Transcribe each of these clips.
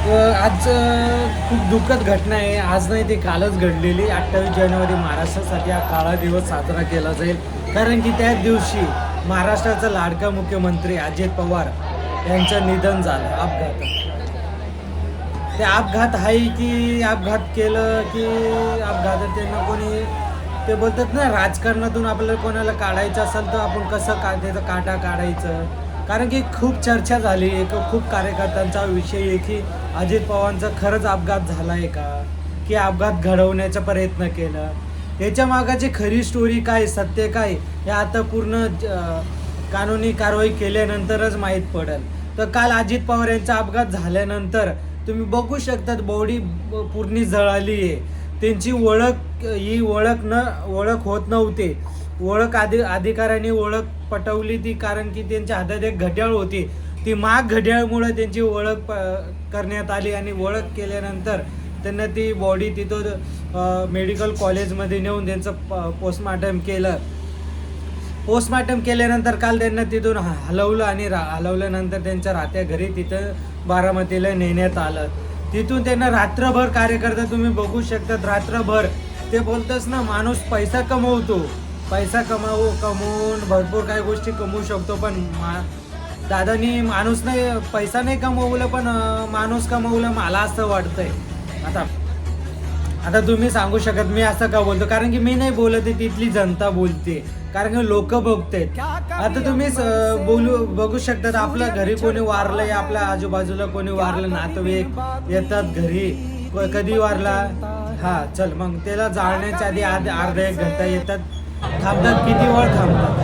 आज खूप दुःखद घटना आहे. आज नाही ती कालच घडलेली. 28 जानेवारी महाराष्ट्रासाठी हा काळा दिवस साजरा केला जाईल. कारण की त्याच दिवशी महाराष्ट्राचा लाडका मुख्यमंत्री अजित पवार यांचं निधन झालं अपघातात. ते अपघात आहे की अपघात केलं की अपघातात त्यांना कोणी ते बोलतात ना, राजकारणातून आपल्याला कोणाला काढायचं असेल तर आपण कसं त्याचा काटा काढायचं. कारण की खूप चर्चा झाली एक खूप कार्यकर्त्यांचा विषय आहे की अजित पवारांचा खरंच अपघात झाला आहे का, की अपघात घडवण्याचा प्रयत्न केला. याच्या मागाची खरी स्टोरी काय, सत्य काय, हे आता पूर्ण कानूनी कारवाई केल्यानंतरच माहीत पडेल. तर काल अजित पवार यांचा अपघात झाल्यानंतर तुम्ही बघू शकतात बॉडी पूर्ण जळाली आहे. त्यांची ओळख होत नव्हती. अधिकाऱ्यांनी ओळख पटवली ती, कारण की त्यांच्या हातात एक घड्याळ होती. ती माग घड्याळमुळे त्यांची ओळख करण्यात आली आणि ओळख केल्यानंतर त्यांना ती बॉडी तिथं मेडिकल कॉलेजमध्ये नेऊन त्यांचं पोस्टमॉर्टम केलं. पोस्टमॉर्टम केल्यानंतर काल त्यांना तिथून हलवलं आणि हलवल्यानंतर त्यांच्या राहत्या घरी तिथं बारामतीला नेण्यात आलं. तिथून त्यांना रात्रभर कार्यकर्ता तुम्ही बघू शकतात. रात्रभर ते बोलतच ना, माणूस पैसा कमवतो, पैसा कमवून भरपूर काही गोष्टी कमवू शकतो, पण दादानी माणूस नाही, पैसा नाही कमवलं पण माणूस कमवलं, मला असं वाटतंय. आता तुम्ही सांगू शकत मी असं का बोलतो, कारण की मी नाही बोलत आहे, तिथली जनता बोलते, कारण की लोक बघतात. आता तुम्ही बघू शकतात आपल्या घरी कोणी वारलंय, आपल्या आजूबाजूला कोणी वारलं, नातेवाईक येतात घरी, कधी वारला, हा चल मग त्याला जाळण्याच्या आधी अर्धा एक घंटा येतात, थांबतात. किती वेळ थांबतात?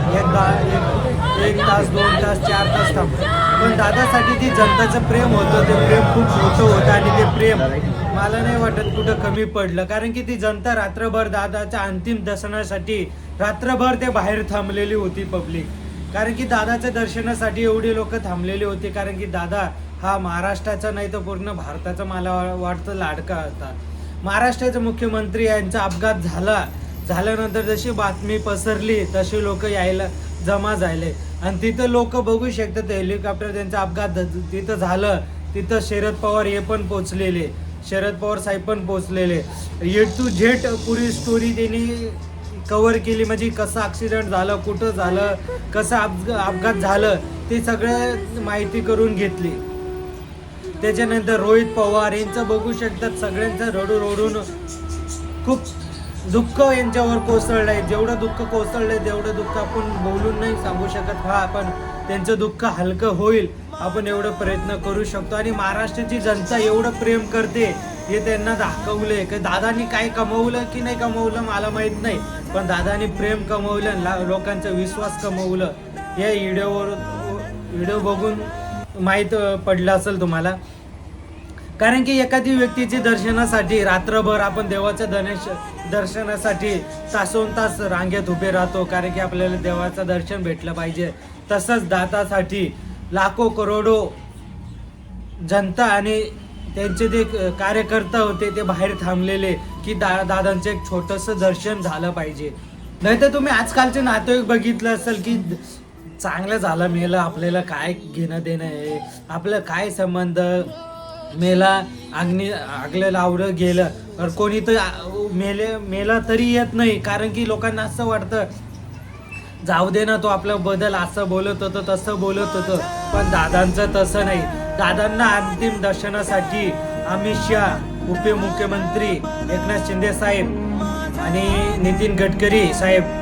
एक तास, 2 तास, 4 तास थांबतात. पण दादासाठी ती जनताचं प्रेम होतं, ते प्रेम खूप मोठं होतं आणि ते प्रेम मला नाही वाटत कुठं कमी पडलं. कारण की ती जनता रात्रभर दादाच्या अंतिम दर्शनासाठी रात्रभर ते बाहेर थांबलेली होती पब्लिक. कारण की दादाच्या दर्शनासाठी एवढी लोक थांबलेली होती, कारण की दादा हा महाराष्ट्राचा नाही तर पूर्ण भारताचा मला वाटतं लाडका होता. महाराष्ट्राचे मुख्यमंत्री यांचा अपघात झाल्यानंतर जशी बातमी पसरली तशी लोक यायला जमा झाले आणि तिथं लोक बघू शकतात. हेलिकॉप्टर त्यांचा अपघात तिथं झालं, तिथं शरद पवार हे पण पोचलेले, शरद पवार साहेब पण पोचलेले. ए टू झेड पुरी स्टोरी त्यांनी कव्हर केली, म्हणजे कसं ॲक्सिडेंट झालं, कुठं झालं, कसं अपघात झालं, ते सगळं माहिती करून घेतली. त्याच्यानंतर रोहित पवार यांचं बघू शकतात, सगळ्यांचं रडून खूप दुःख यांच्यावर कोसळलंय. जेवढं दुःख कोसळलंय तेवढं दुःख आपण बोलून नाही सांगू शकत. हा, आपण त्यांचं दुःख हलकं होईल आपण एवढं प्रयत्न करू शकतो. आणि महाराष्ट्राची जनता एवढं प्रेम करते हे त्यांना दाखवलंय. की दादानी काय कमवलं की नाही कमवलं मला माहित नाही, पण दादानी प्रेम कमवलं, लोकांचा विश्वास कमवलं. या व्हिडिओ बघून माहीत पडलं असेल तुम्हाला. कारण की एखादी व्यक्तीची दर्शनासाठी रात्रभर आपण देवाच्या दर्शनासाठी तासोन तास रांगेत उभे राहतो, कारण की आपल्याला देवाचं दर्शन भेटलं पाहिजे. तसंच दादासाठी लाखो करोडो जनता आणि त्यांचे जे कार्यकर्ता होते ते बाहेर थांबलेले, की दादांचं एक छोटंसं दर्शन झालं पाहिजे. नाही तर तुम्ही आजकालचे नातेवाईक बघितलं असेल की चांगलं झालं मेलं, आपल्याला काय घेणं देणं आहे, आपलं काय संबंध, मेला आगलेलं आवडं गेलं, तर कोणी तर मेला तरी येत नाही. कारण की लोकांना असं वाटतं जाऊ दे ना, तो आपल्या बद्दल असं बोलत होतं तसं बोलत होतं, पण दादांचं तसं नाही. दादांना अंतिम दर्शनासाठी अमित शहा, उपमुख्यमंत्री एकनाथ शिंदे साहेब आणि नितीन गडकरी साहेब,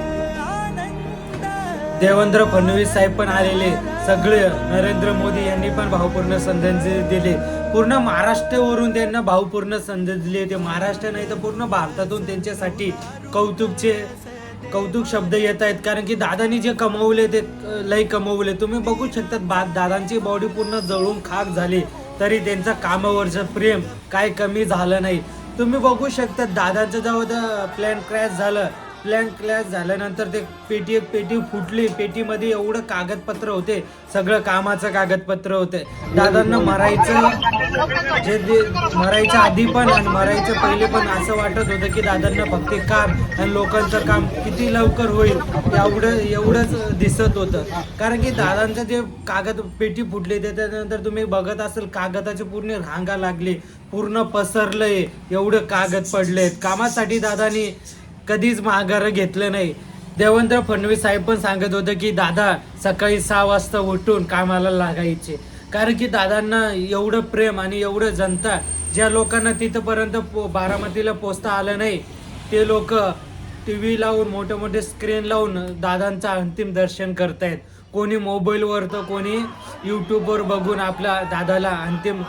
देवेंद्र फडणवीस साहेब पण आलेले, सगळे नरेंद्र मोदी यांनी पण भावपूर्ण श्रद्धांजली दिली. पूर्ण महाराष्ट्रावरून त्यांना भावपूर्ण श्रद्धांजली दिली. ते महाराष्ट्र नाही तर पूर्ण भारतातून त्यांच्यासाठी कौतुक शब्द येत आहेत. कारण की दादानी जे कमवले ते लय कमवले. तुम्ही बघू शकतात दादांची बॉडी पूर्ण जळून खाक झाली, तरी त्यांचं कामावरचं प्रेम काय कमी झालं नाही. तुम्ही बघू शकता दादांचं जेव्हा प्लेन क्रॅश झालं प्लॅन क्लॅश झाल्यानंतर ते पेटी फुटली. पेटीमध्ये एवढं कागदपत्र होते, सगळं कामाचं कागदपत्र होते. दादांना मरायच्या आधी पण आणि मरायच्या पहिले पण असं वाटत होतं की दादांना फक्त काम आणि लोकांचं काम किती लवकर होईल एवढंच दिसत होतं. कारण की दादांचं जे पेटी फुटली त्याच्यानंतर तुम्ही बघत असाल कागदाचे पूर्ण रांगा लागली, पूर्ण पसरलंय, एवढं कागद पडलेत. कामासाठी दादानी कधीच माघार घेतलं नाही. देवेंद्र फडणवीस साहेब पण सांगत होते की दादा सकाळी 6 वाजता उठून कामाला लागायचे. कारण की दादांना एवढं प्रेम आणि एवढं जनता, ज्या लोकांना तिथपर्यंत बारामतीला पोचता आलं नाही ते लोक TV लावून मोठे स्क्रीन लावून दादांचं अंतिम दर्शन करतायत. कोणी मोबाईलवर तर कोणी यूट्यूबवर बघून आपल्या दादाला अंतिम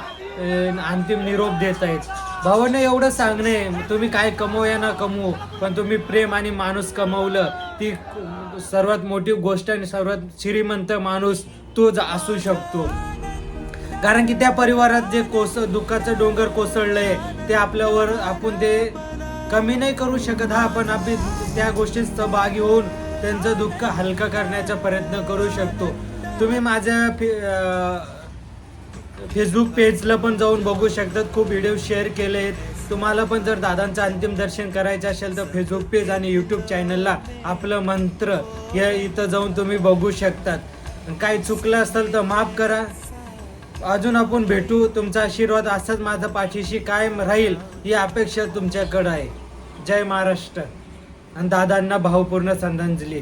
निरोप देत आहेत. भावांना एवढं सांगणे, तुम्ही काय कमवू या ना कमवू, पण तुम्ही प्रेम आणि माणूस कमवलं ती सर्वात मोठी गोष्ट आणि सर्वात श्रीमंत माणूस तोच असू शकतो. कारण की त्या परिवारात जे दुःखाचं डोंगर कोसळलंय ते आपल्यावर आपण ते कमी नाही करू शकत. हा, पण आपण त्या गोष्टीत सहभागी होऊन त्यांचं दुःख हलका करण्याचा प्रयत्न करू शकतो. तुम्ही माझ्या फेसबुक पेजला पण जाऊन बघू शकतात, खूप व्हिडिओ शेअर केले आहेत. तुम्हाला पण जर दादांचं अंतिम दर्शन करायचं असेल तर फेसबुक पेज आणि यूट्यूब चॅनलला आपलं मंत्र या इथं जाऊन तुम्ही बघू शकतात. काही चुकलं असेल तर माफ करा. अजून आपण भेटू. तुमचा आशीर्वाद असाच माझा पाठीशी कायम राहील ही अपेक्षा तुमच्याकडे आहे. जय महाराष्ट्र आणि दादांना भावपूर्ण श्रद्धांजली.